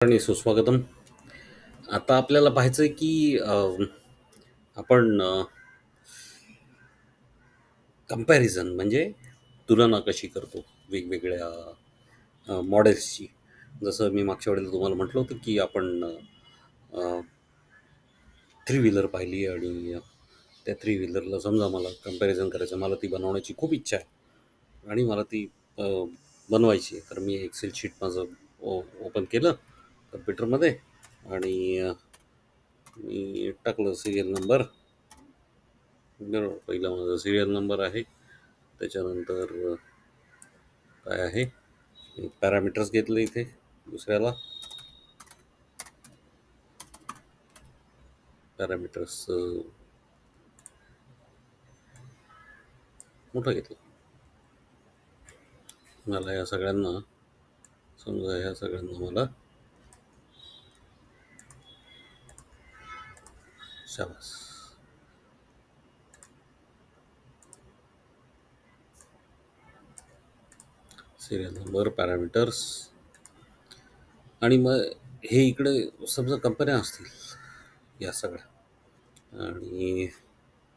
आणि सुस्वागतम. आता आपल्याला पाहायचंय की आपण कंपॅरिझन म्हणजे तुलना कशी करतो वेगवेगळ्या मॉडेल्सची. जसं मी मागच्या वेळेला तुम्हाला म्हटलं होतं की आपण थ्री व्हीलर पाहिली आणि त्या थ्री व्हीलरला समजा मला कंपॅरिझन करायचं, मला ती बनवण्याची खूप इच्छा आहे आणि मला ती अ, बनवायची आहे. तर मी एक्सेल शीट माझं ओपन केलं कम्प्युटरमध्ये आणि मी टाकलं सिरियल नंबर. बरोबर, पहिला माझा सिरियल नंबर आहे. त्याच्यानंतर काय आहे, पॅरामीटर्स घेतले इथे. दुसऱ्याला पॅरामीटर्स मोठं घेतलं. मला या सगळ्यांना समजा, ह्या सगळ्यांना मला शाबास सिरियल नंबर, पॅरामीटर्स. आणि मग हे इकडे समजा कंपन्या असतील या सगळ्या, आणि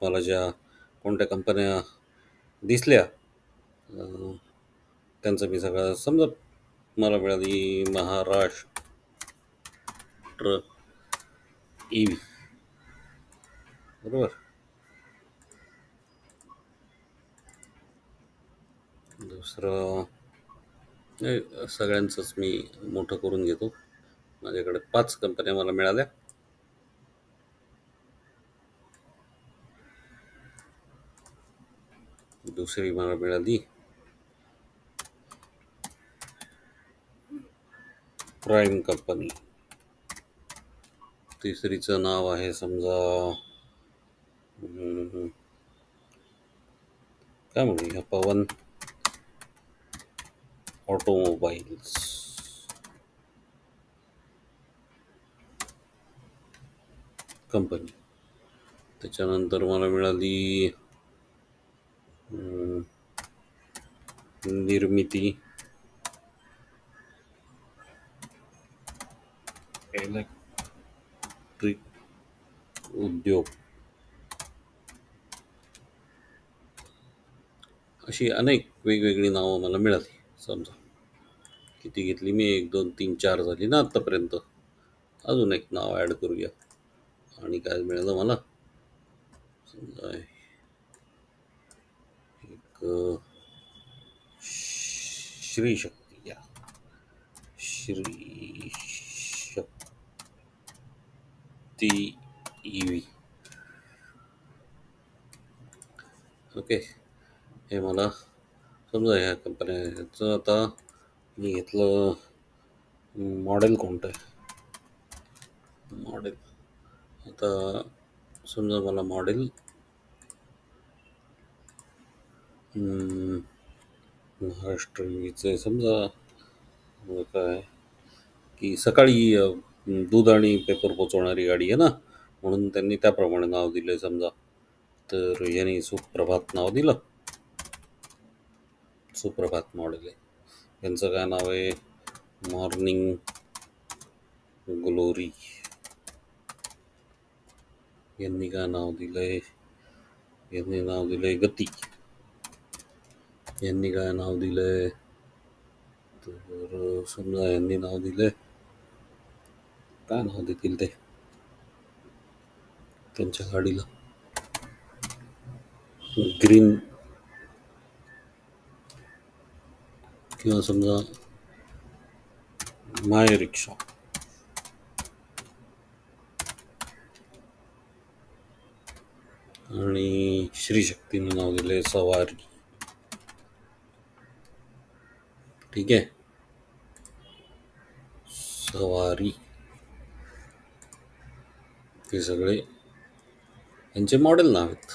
मला ज्या कोणत्या कंपन्या दिसल्या त्यांचं मी सगळं समजा, मला मिळाली महाराष्ट्र EV. बरोबर. दुसरं सगळ्यांचंच मी मोठं करून घेतो. माझ्याकडे 5 कंपन्या मला मिळाल्या. दुसरी मला मिळाली प्राईम कंपनी. तिसरीचं नाव आहे समजा काय म्हणूया, पवन ऑटोमोबाईल्स कंपनी. त्याच्यानंतर मला मिळाली निर्मिती इलेक्ट्रिक उद्योग. अशी अनेक वेगवेगळी नावं मला मिळाली. समजा किती घेतली मी, 1 2 3 4 झाली ना आत्तापर्यंत. अजून एक नाव ॲड करूया. आणि काय मिळालं मला, समजा एक श्री शक्ती, या श्री शक्ती EV. ओके. हे मला समजा ह्या कंपन्याचं. आता मी घेतलं मॉडेल कोणतं आहे, मॉडेल. आता समजा मला मॉडेल महाराष्ट्र EVचं समजा काय की सकाळी दूध आणि पेपर पोचवणारी गाडी आहे ना, म्हणून त्यांनी त्याप्रमाणे नाव दिलं समजा. तर यांनी सुप्रभात नाव दिलं. सुप्रभात मॉडेल आहे. यांचं काय नाव आहे, मॉर्निंग ग्लोरी. यांनी काय नाव दिलंय, यांनी नाव दिलंय गती. यांनी काय नाव दिलंय, तर समजा यांनी नाव दिलंय, काय नाव देतील ते त्यांच्या गाडीला, ग्रीन, किंवा समजा माय रिक्षा. आणि श्री शक्तीनं नाव दिलंय सवारी. ठीक आहे, सवारी. हे सगळे यांचे मॉडेल नाव आहेत,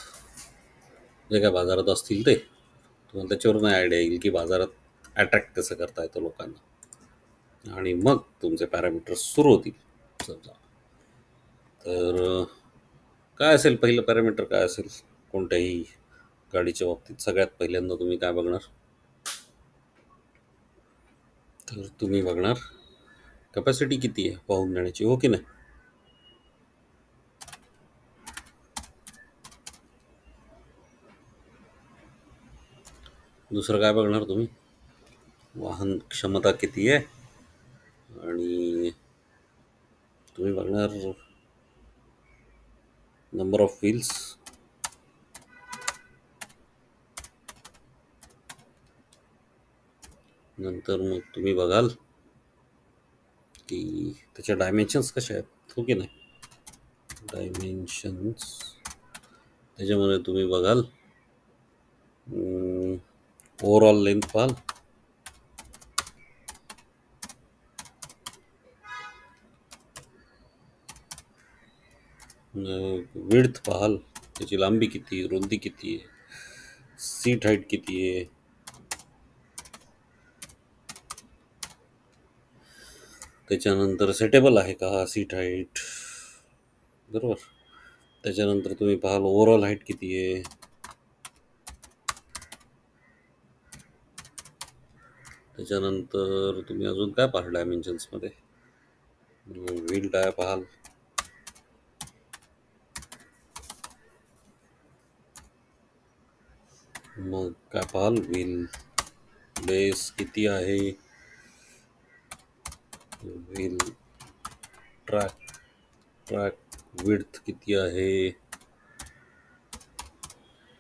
जे काय बाजारात असतील ते. तुम्हाला त्याच्यावरून आयडिया येईल की बाजारात अट्रॅक्ट कसं करता येतं लोकांना. आणि मग तुमचे पॅरामीटर्स सुरू होतील. समजा तर काय असेल पहिलं पॅरामीटर, काय असेल कोणत्याही गाडीच्या बाबतीत, सगळ्यात पहिल्यांदा तुम्ही काय बघणार, तर तुम्ही बघणार कॅपॅसिटी किती आहे वाहून नेण्याची, हो की नाही? दुसरं काय बघणार तुम्ही? वाहन क्षमता किती आहे, आणि तुम्ही बघणार नंबर ऑफ व्हील्स. नंतर मग तुम्ही बघाल की त्याच्या डायमेन्शन्स कशा आहेत, हो की नाही? डायमेन्शन्स त्याच्यामध्ये तुम्ही बघाल ओव्हरऑल लेंथ पाहाल, विड्थ पाहाल, त्याची लांबी किती, रुंदी किती आहे, सीट हाईट किती आहे, त्याच्यानंतर सेटेबल आहे का सीट हाईट, बरोबर. त्याच्यानंतर तुम्ही पाहाल ओव्हरऑल हाईट किती आहे. त्याच्यानंतर तुम्ही अजून काय पाहाल डायमेन्शन्समध्ये, व्हील टायर पाहाल, मग काय पाहाल व्हील बेस किती आहे, व्हील ट्रॅक ट्रॅक विड्थ किती आहे.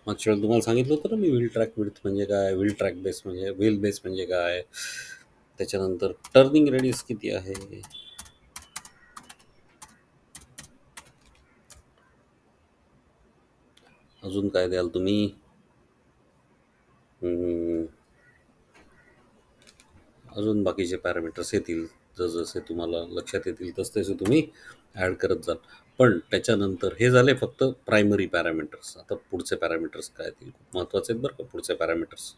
मागच्या वेळेला तुम्हाला सांगितलं होतं ना मी, व्हील ट्रॅक विड्थ म्हणजे काय, व्हील ट्रॅक बेस म्हणजे, व्हील बेस म्हणजे काय. त्याच्यानंतर टर्निंग रेडियस किती आहे. अजून काय द्याल तुम्ही, अजून बाकीचे पॅरामीटर्स येतील, जसजसे तुम्हाला लक्षात येतील तसतसे तुम्ही ॲड करत जाल. पण त्याच्यानंतर हे झाले फक्त प्रायमरी पॅरामीटर्स. आता पुढचे पॅरामीटर्स काय येतील, खूप महत्त्वाचे आहेत बरं का पुढचे पॅरामीटर्स.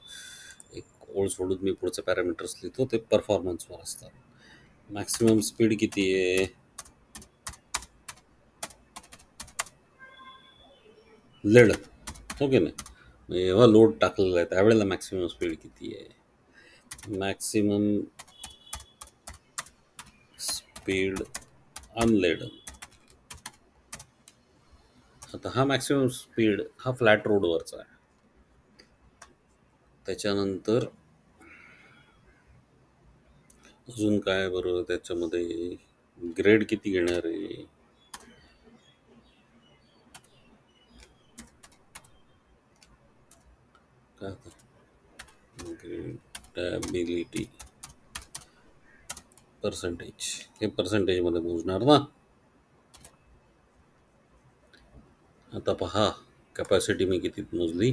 एक ओळ सोडून मी पुढचे पॅरामीटर्स लिहितो, ते परफॉर्मन्सवर असतात. मॅक्सिमम स्पीड किती आहे, लेड, हो की नाही? जेव्हा लोड टाकलेला आहे त्यावेळेला मॅक्सिमम स्पीड किती आहे. Maximum speed unladen. आता हा मॅक्सिमम स्पीड हा फ्लॅट रोडवरचा आहे. त्याच्यानंतर अजून काय बरं त्याच्यामध्ये, ग्रेड किती घेणार आहे, काय ग्रेडेबिलिटी पर्सेंटेज, हे पर्सेंटेजमध्ये मोजणार ना. आता पहा कॅपॅसिटी मी किती मोजली,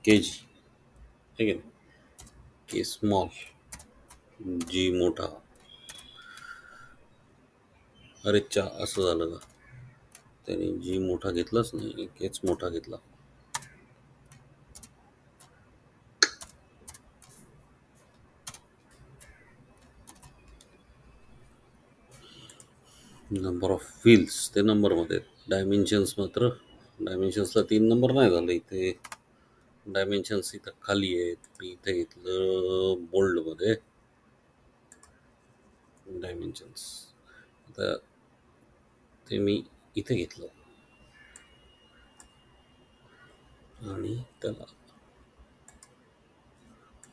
के जी, ठीक आहे. के स्मॉल, जी मोठा. अरे असं झालं का, त्याने जी मोठा घेतलाच नाही, केच मोठा घेतला. नंबर ऑफ व्हील्स ते नंबरमध्ये, डायमेन्शन्स मात्र, डायमेन्शन्सला 3 नंबर नाही झाले इथे. डायमेन्शन्स इथं खाली आहेत, मी इथे घेतलं बोल्डमध्ये डायमेन्शन्स. आता ते मी इथे घेतलं आणि त्याला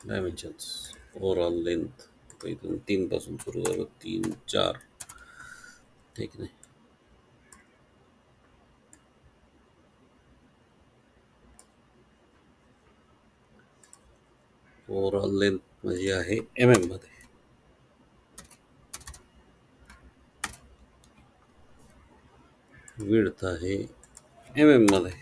डायमेन्शन्स ओव्हरऑल लेंथ, इथून 3 पासून सुरू झालं, 3 4, ठीक नाही. ओव्हरऑल लेंथ माझी आहे एम एम मध्ये, विड्थ आहे एम एम मध्ये,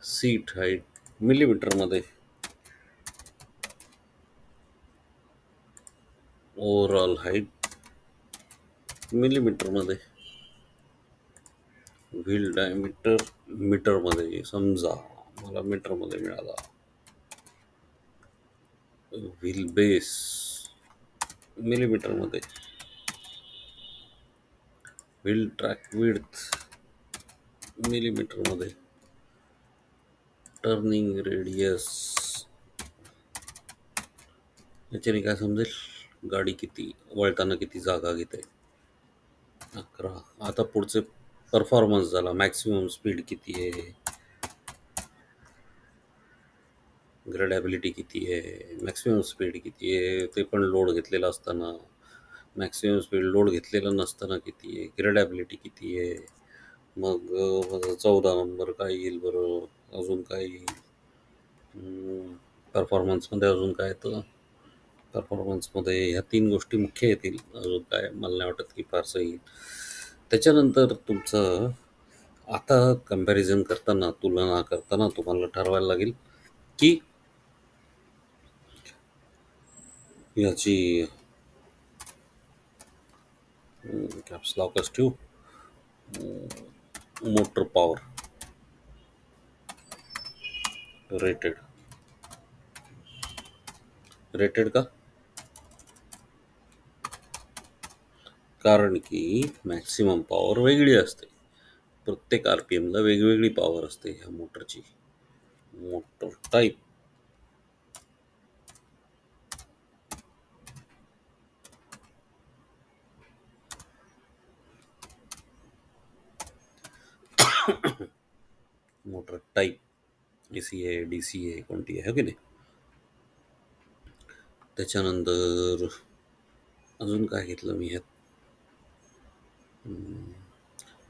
सीट हाईट मिलीमीटर मध्ये, ओव्हरऑल हाईट मिलीमीटर मध्ये, व्हील डायमीटर मीटर मध्ये, समजा मला मीटर मध्ये मिळाला. व्हील बेस मिलीमीटर मध्ये, व्हील ट्रॅक विड्थ मिलीमीटर मध्ये, टर्निंग रेडियस याच्याने काय समजेल गाडी किती वळताना किती जागा घेते. 11. आता पुढचे परफॉर्मन्स झाला. मॅक्सिमम स्पीड किती आहे, ग्रेडेबिलिटी किती आहे, मॅक्सिमम स्पीड किती आहे ते पण लोड घेतलेला असताना, मॅक्सिमम स्पीड लोड घेतलेलं नसताना किती आहे, ग्रेडेबिलिटी किती आहे. मग 14 नंबर काय येईल बरं, अजून काय येईल परफॉर्मन्समध्ये, अजून काय तर परफॉर्मन्समध्ये ह्या 3 गोष्टी मुख्य येतील. अजून काय मला नाही वाटत की फारसं येईल. त्याच्यानंतर तुमचं आता कंपॅरिझन करताना, तुलना करताना तुम्हाला ठरवायला लागेल की याची कॅप्स लॉकच ठेवू, मोटर पॉवर रेटेड. रेटेड का? कारण की मॅक्सिमम पॉवर वेगळी असते. प्रत्येक आर पी एमला वेगवेगळी पॉवर असते ह्या मोटरची. Motor type, motor type A C आहे, डी सी आहे, कोणती आहे, हो की नाही. त्याच्यानंतर अजून काय घेतलं मी ह्यात,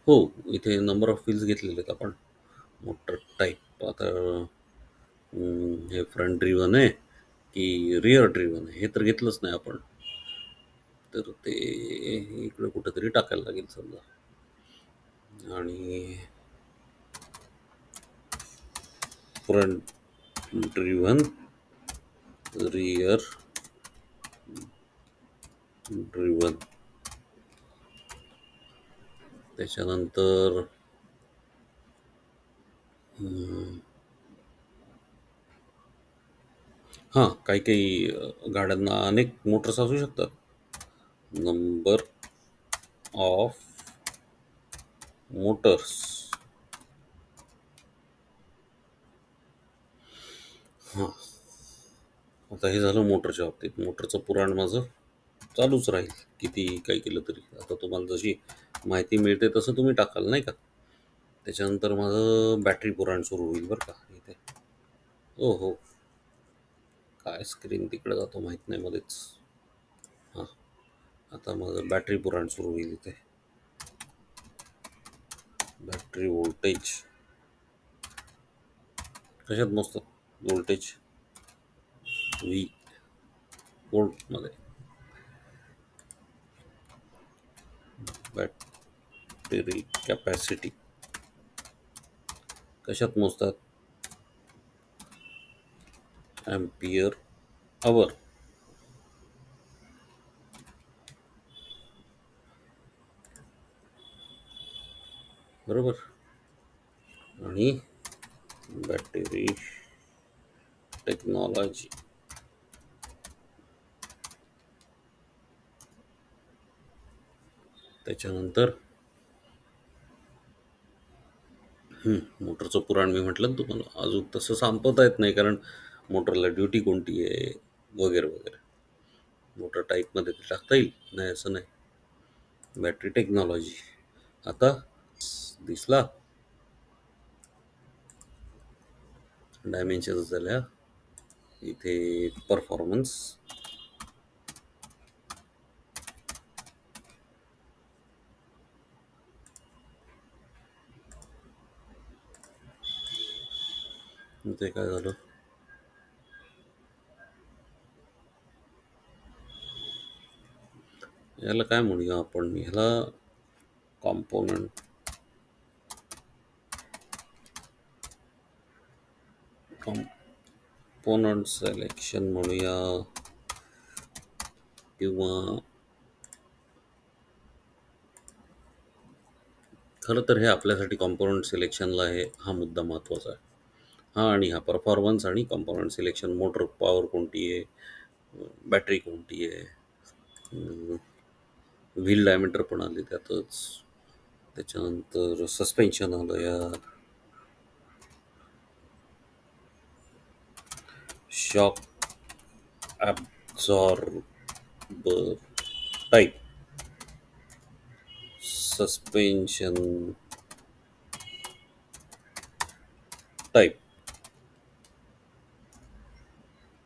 हो इथे नंबर ऑफ व्हील्स घेतलेले आहेत आपण. मोटर टाईप आता हे फ्रंट ड्रिव्हन आहे की रिअर ड्रिव्हन आहे हे तर घेतलंच नाही आपण, तर ते इकडे कुठेतरी टाकायला लागेल समजा. आणि फ्रंट ड्रिव्हन, रिअर ड्रिव्हन. त्याच्यानंतर हां, काही काही गाड्यांना अनेक मोटर्स असू शकतात. Number of Motors. हां, आता हे झालं मोटरच्या बाबतीत. मोटरचं पुराण माझं चालूच राहील किती काही केलं तरी. आता तुम्हाला जशी माहिती मिळते तसं तुम्ही टाकाल नाही का. त्याच्यानंतर माझं बॅटरी पुराण सुरू होईल बरं का इथे. हो हो, काय स्क्रीन तिकडे जातो माहीत नाही मध्येच. हां, आता माझं बॅटरी पुराण सुरू होईल इथे. बॅटरी व्होल्टेज कशात मोजतात? व्होल्टेज व्ही व्होल्टमध्ये. बॅटरी कॅपॅसिटी कशात मोजतात? ॲम्पियर आवर. बरोबर. आणि बॅटरी टेक्नॉलॉजी, त्याच्यानंतर मोटरचं पुराण मी म्हटलं ना तुम्हाला, अजून तसं संपवता येत नाही कारण मोटरला ड्युटी कोणती आहे वगैरे वगैरे. मोटर टाईपमध्ये ते टाकता येईल, नाही असं नाही. बॅटरी टेक्नॉलॉजी आता दिसला, डायमेन्शन्स झाल्या इथे. परफॉर्मन्स, इथे काय झालं, याला काय म्हणूया आपण, ह्याला कॉम्पोनंट कॉम्पोनंट सिलेक्शन म्हणूया, किंवा खरं तर हे आपल्यासाठी कॉम्पोनंट सिलेक्शनला आहे हा मुद्दा महत्त्वाचा आहे. हां, आणि हा परफॉर्मन्स आणि कॉम्पोनंट सिलेक्शन, मोटर पॉवर कोणती आहे, बॅटरी कोणती आहे, व्हील डायमीटर पण आले त्यातच. त्याच्यानंतर सस्पेन्शन आलं यात, shock absorb type, suspension type.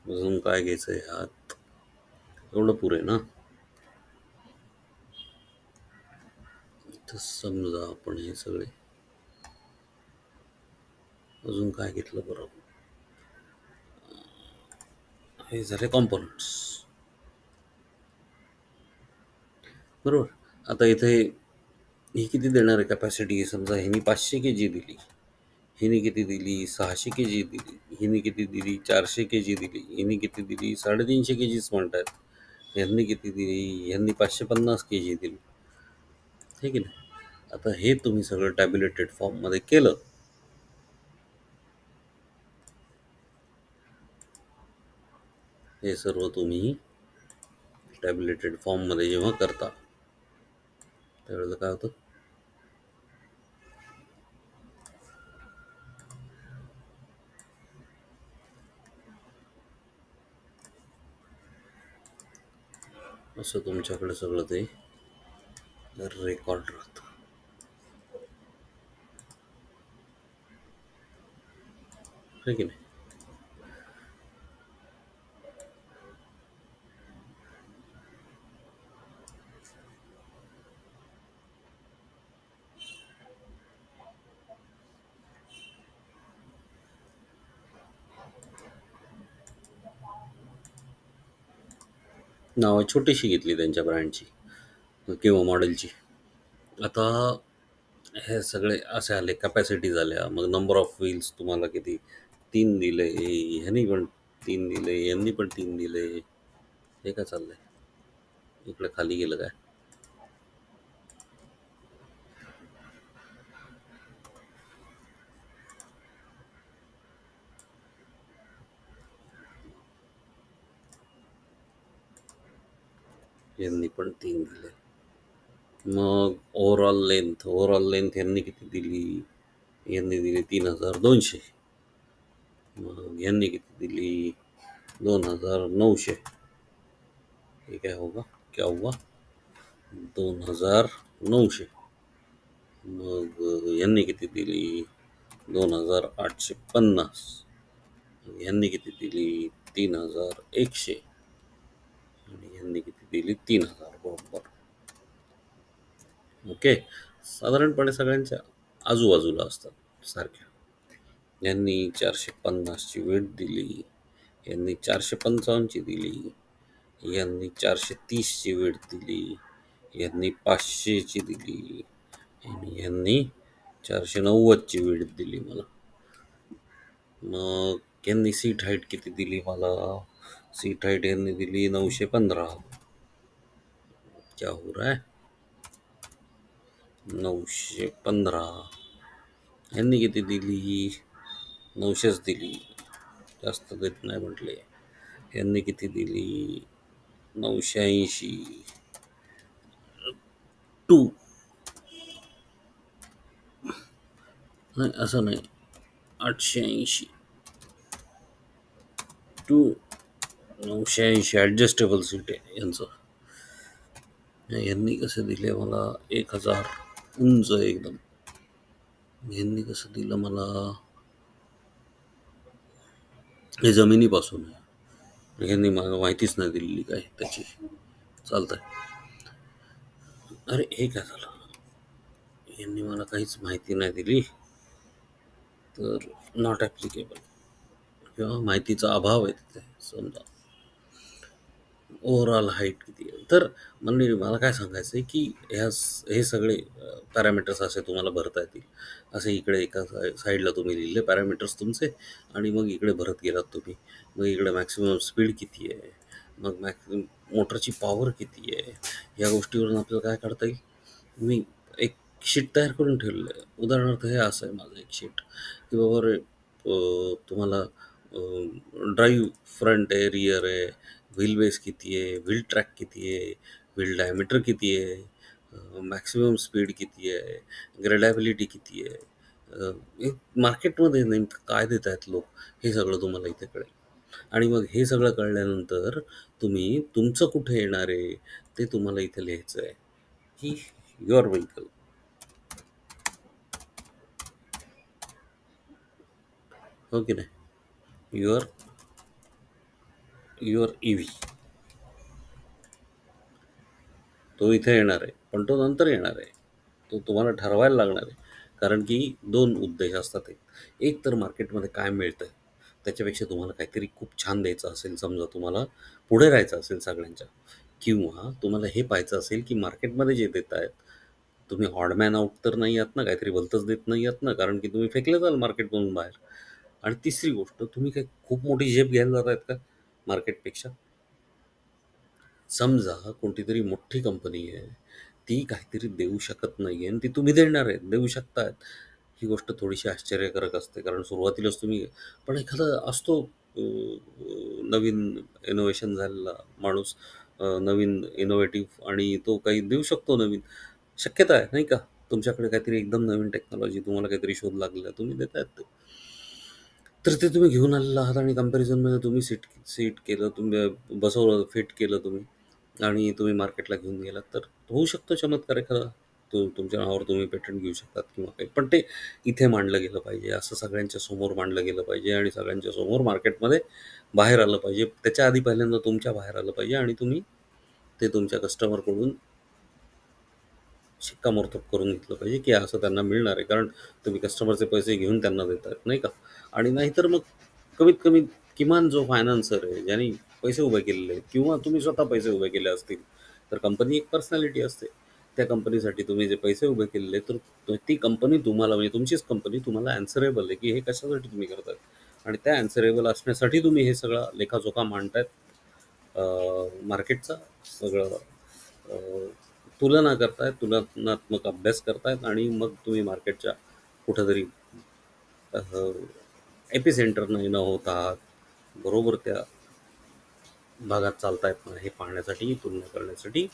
अजून काय घ्यायचंय ह्यात? एवढं पुरे ना? तर समजा आपण हे सगळे अजून काय घेतलं बरं? हे झाले कॉम्पोनंट्स, बरोबर. आता इथे ही किती देणार आहे कॅपॅसिटी? समजा ह्यानी 500 केजी दिली, हिने किती दिली? 600 केजी दिली, हिने किती दिली? 400 केजी दिली, हिने किती दिली? 350 केजीच म्हणतात. यांनी किती दिली? यांनी 550 केजी दिली, हे की नाही? आता हे तुम्ही सगळं टॅब्युलेटेड फॉर्ममध्ये केलं, हे सर्व तुम्ही टॅब्युलेटेड फॉर्ममध्ये जेव्हा करता त्यावेळेला काय होतं? असं तुमच्याकडे सगळं ते रेकॉर्ड राहतं, है की नाही? नावं छोटीशी घेतली त्यांच्या ब्रँडची किंवा मॉडेलची. आता हे सगळे असे आले, कॅपॅसिटी झाल्या, मग नंबर ऑफ व्हील्स तुम्हाला किती? 3 दिले, ह्यांनी पण 3 दिले, यांनी पण 3 दिले. हे काय चाललंय? इकडे खाली गेलं काय? यांनी पण 3 दिले. मग ओव्हरऑल लेंथ यांनी किती दिली? यांनी दिली 3200. मग यांनी किती दिली? 2900. हे काय होगा? क्या हुआ? 2900. मग यांनी किती दिली? 2850. यांनी किती दिली? 3100. आणि यांनी किती दिली? 3000. बरोबर. ओके. साधारणपणे सगळ्यांच्या आजूबाजूला असतात सारख्या. यांनी 450ची वेट दिली, यांनी 455ची दिली, यांनी 430ची वेट दिली, यांनी 500ची दिली, आणि यांनी 490ची वेट दिली मला. मग यांनी सीट हाईट किती दिली मला? सीट हाईट यांनी दिली 915. क्या हो रहा है? 915. यांनी किती दिली? 900च दिली, जास्त देत नाही म्हटले. यांनी किती दिली? 980. टू नाही, असं नाही, 880 टू 980 ॲडजस्टेबल सीट आहे यांचं. यांनी कसं दिले मला? 1000 उंच एकदम. यांनी कसं दिलं मला? हे जमिनीपासून आहे, यांनी मला माहितीच नाही दिलेली काय त्याची. चालतंय. अरे हे काय झालं? यांनी मला काहीच माहिती नाही दिली, तर नॉट ॲप्लिकेबल किंवा माहितीचा अभाव आहे तिथे समजा. ओव्हरऑल हाईट किती आहे? तर म्हणजे मला काय सांगायचं आहे की हे सगळे पॅरामीटर्स असे तुम्हाला भरता येतील. असे इकडे एका साईडला तुम्ही लिहिले पॅरामीटर्स तुमचे, आणि मग इकडे भरत गेलात तुम्ही. मग इकडे मॅक्सिमम स्पीड किती आहे, मग मोटरची पॉवर किती आहे, या गोष्टीवरून आपल्याला काय काढता येईल? मी एक शीट तयार करून ठेवलेलं आहे. उदाहरणार्थ हे असं आहे माझं एक शीट, की बाबा रे तुम्हाला ड्राईव्ह फ्रंट आहे, रियर आहे, व्हील बेस किती आहे, व्हील ट्रॅक किती आहे, व्हील डायमीटर किती आहे, मॅक्सिमम स्पीड किती आहे, ग्रेडेबिलिटी किती आहे, हे मार्केटमध्ये नेमकं काय देत आहेत लोक, हे सगळं तुम्हाला इथे कळेल. आणि मग हे सगळं कळल्यानंतर तुम्ही तुमचं कुठे येणार आहे ते तुम्हाला इथे लिहायचं आहे, की युअर व्हेइकल. हो की नाही? युअर युअर EV तो इथे येणार आहे, पण तो नंतर येणार आहे. तो तुम्हाला ठरवायला लागणार आहे. कारण की 2 उद्देश असतात एक. एक तर मार्केटमध्ये काय मिळतंय, त्याच्यापेक्षा तुम्हाला काहीतरी खूप छान द्यायचं असेल, समजा तुम्हाला पुढे राहायचं असेल सगळ्यांच्या, किंवा तुम्हाला हे पाहायचं असेल की मार्केटमध्ये जे देत आहेत, तुम्ही ऑड मॅन आउट तर नाही आहात ना, काहीतरी भलतंच देत नाही आहात ना, कारण की तुम्ही फेकले जाल मार्केटमधून बाहेर. आणि तिसरी गोष्ट, तुम्ही काही खूप मोठी झेप घ्यायला जात आहेत का मार्केटपेक्षा? समजा कोणतीतरी मोठी कंपनी आहे, ती काहीतरी देऊ शकत नाहीये आणि ती तुम्ही देणार आहेत, देऊ शकतायत. ही गोष्ट थोडीशी आश्चर्यकारक असते, कारण सुरुवातीलाच तुम्ही, पण एखादा असतो नवीन इनोव्हेशन झालेला माणूस, नवीन इनोव्हेटिव्ह, आणि तो काही देऊ शकतो नवीन. शक्यता आहे, नाही का? तुमच्याकडे काहीतरी एकदम नवीन टेक्नॉलॉजी, तुम्हाला काहीतरी शोध लागलेला, तुम्ही देतायत ते. तर ते तुम्ही घेऊन आलेला आहात आणि कंपॅरिझनमध्ये तुम्ही सीट केलं, तुम्ही बसवलं, फिट केलं तुम्ही, आणि तुम्ही मार्केटला घेऊन गेलात, तर होऊ शकतो चमत्कार एखादा. तुमच्या नावावर तुम्ही पेटंट घेऊ शकतात किंवा काही. पण ते इथे मांडलं गेलं पाहिजे, असं सगळ्यांच्या समोर मांडलं गेलं पाहिजे आणि सगळ्यांच्या समोर मार्केटमध्ये बाहेर आलं पाहिजे. त्याच्या आधी पहिल्यांदा तुमच्या बाहेर आलं पाहिजे आणि तुम्ही ते तुमच्या कस्टमरकडून शिक्कामोर्तब करून घेतलं पाहिजे, की असं त्यांना मिळणार आहे. कारण तुम्ही कस्टमरचे पैसे घेऊन त्यांना देतायत, नाही का? आणि नाहीतर मग कमीत कमी किमान जो फायनान्सर आहे, ज्याने पैसे उभे केलेले आहेत किंवा तुम्ही स्वतः पैसे उभे केले असतील, तर कंपनी एक पर्सनॅलिटी असते. त्या कंपनीसाठी तुम्ही जे पैसे उभे केलेले आहेत, तर ती कंपनी तुम्हाला, म्हणजे तुमचीच कंपनी तुम्हाला ॲन्सरेबल आहे, की हे कशासाठी तुम्ही करताय. आणि त्या ॲन्सरेबल असण्यासाठी तुम्ही हे सगळा लेखाजोखा मांडतायत, मार्केटचा सगळं अ, तुलना करतायत, तुलनात्मक अभ्यास करतायत, आणि मग तुम्ही मार्केटच्या कुठेतरी एपिसेंटरनं न होता बरोबर त्या भागात चालतायत ना, हे पाहण्यासाठी, तुलना करण्यासाठी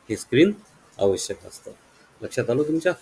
हे स्क्रीन आवश्यक असतं. लक्षात आलं तुमच्या?